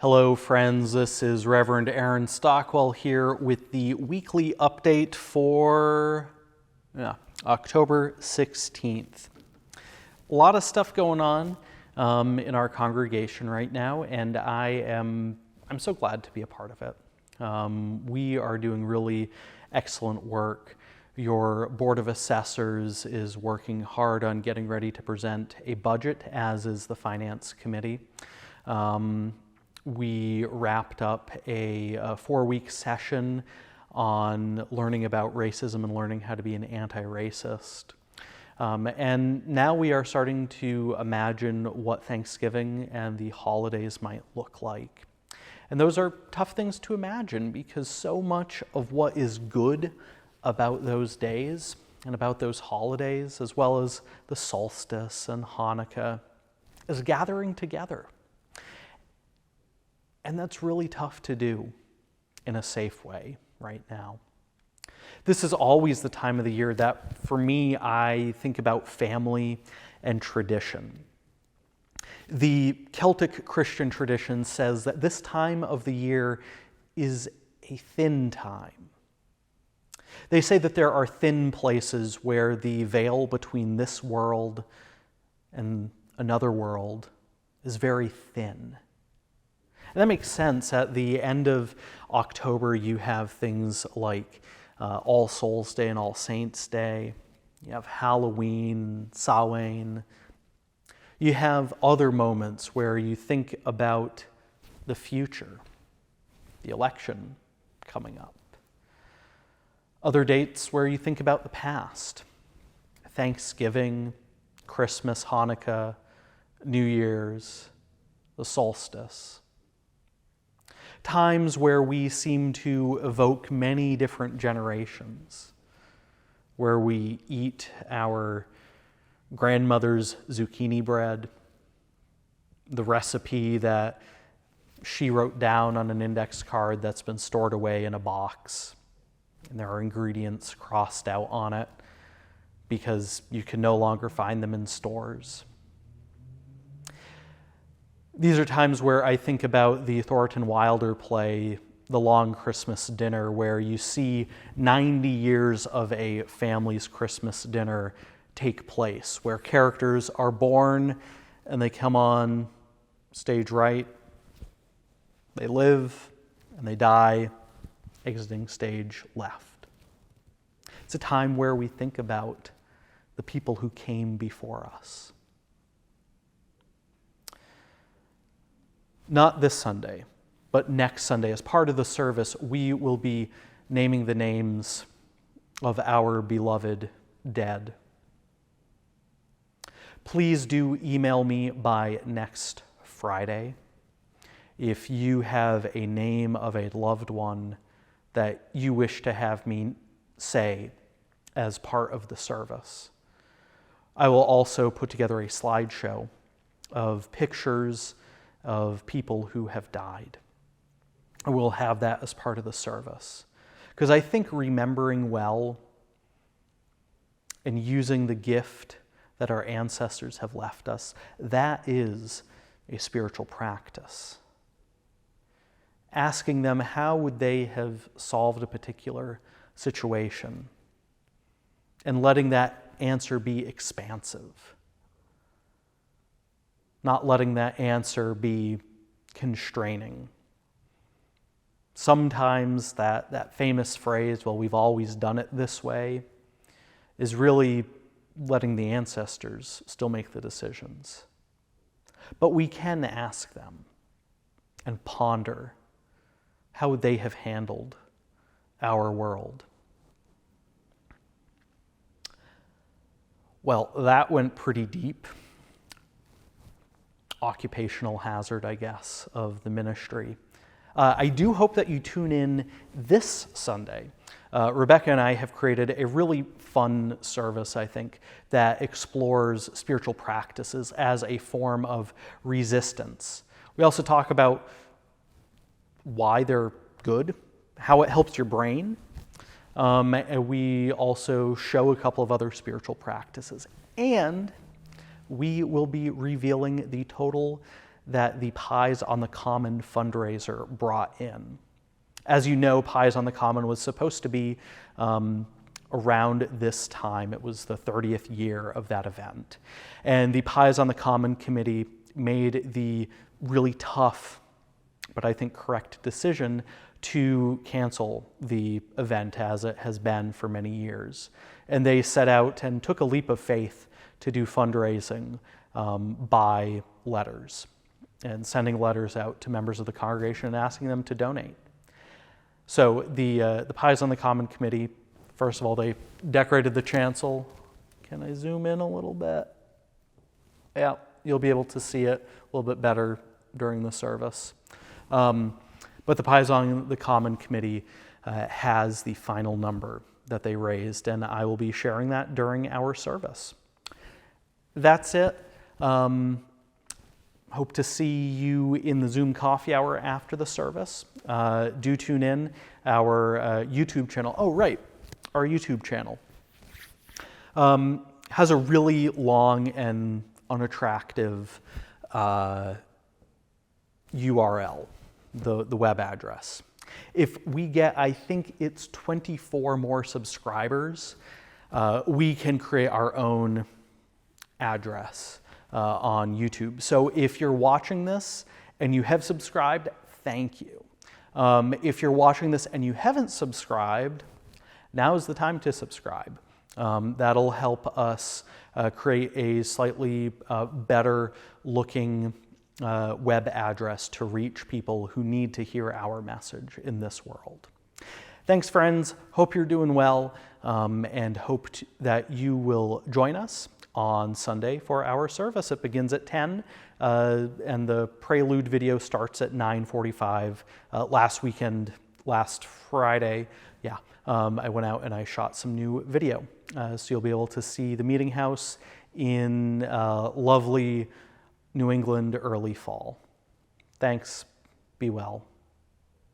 Hello, friends. This is Reverend Aaron Stockwell here with the weekly update for October 16th. A lot of stuff going on in our congregation right now, and I'm so glad to be a part of it. We are doing really excellent work. Your Board of Assessors is working hard on getting ready to present a budget, as is the Finance Committee. We wrapped up a 4-week session on learning about racism and learning how to be an anti-racist. And now we are starting to imagine what Thanksgiving and the holidays might look like. And those are tough things to imagine because so much of what is good about those days and about those holidays, as well as the solstice and Hanukkah, is gathering together. And that's really tough to do in a safe way right now. This is always the time of the year that, for me, I think about family and tradition. The Celtic Christian tradition says that this time of the year is a thin time. They say that there are thin places where the veil between this world and another world is very thin. And that makes sense. At the end of October, you have things like All Souls Day and All Saints Day. You have Halloween, Samhain. You have other moments where you think about the future, the election coming up. Other dates where you think about the past, Thanksgiving, Christmas, Hanukkah, New Year's, the solstice. Times where we seem to evoke many different generations, where we eat our grandmother's zucchini bread, the recipe that she wrote down on an index card that's been stored away in a box, and there are ingredients crossed out on it because you can no longer find them in stores. These are times where I think about the Thornton Wilder play, The Long Christmas Dinner, where you see 90 years of a family's Christmas dinner take place, where characters are born and they come on stage right, they live and they die, exiting stage left. It's a time where we think about the people who came before us. Not this Sunday, but next Sunday, as part of the service, we will be naming the names of our beloved dead. Please do email me by next Friday if you have a name of a loved one that you wish to have me say as part of the service. I will also put together a slideshow of pictures of people who have died. We'll have that as part of the service. Because I think remembering well and using the gift that our ancestors have left us, that is a spiritual practice. Asking them how would they have solved a particular situation, and letting that answer be expansive. Not letting that answer be constraining. Sometimes that famous phrase, well, we've always done it this way, is really letting the ancestors still make the decisions. But we can ask them and ponder how would they have handled our world. Well, that went pretty deep. Occupational hazard, I guess, of the ministry. I do hope that you tune in this Sunday. Rebecca and I have created a really fun service, I think, that explores spiritual practices as a form of resistance. We also talk about why they're good, how it helps your brain. And we also show a couple of other spiritual practices. And we will be revealing the total that the Pies on the Common fundraiser brought in. As you know, Pies on the Common was supposed to be around this time. It was the 30th year of that event. And the Pies on the Common committee made the really tough, but I think correct decision to cancel the event as it has been for many years. And they set out and took a leap of faith to do fundraising by letters and sending letters out to members of the congregation and asking them to donate. So the Pies on the Common committee, first of all, they decorated the chancel. Can I zoom in a little bit? Yeah, you'll be able to see it a little bit better during the service. But the Pies on the Common committee has the final number that they raised, and I will be sharing that during our service. That's it. Hope to see you in the Zoom coffee hour after the service. Do tune in. Our YouTube channel. Oh, right, our YouTube channel has a really long and unattractive URL, the web address. If we get, I think it's 24 more subscribers, we can create our own address on YouTube. So if you're watching this and you have subscribed, thank you. If you're watching this and you haven't subscribed, now is the time to subscribe. That'll help us create a slightly better looking web address to reach people who need to hear our message in this world. Thanks, friends. Hope you're doing well, and hope that you will join us on Sunday for our service. It begins at 10, and the prelude video starts at 9:45. Last Friday, I went out and I shot some new video. So you'll be able to see the meeting house in lovely New England early fall. Thanks. Be well.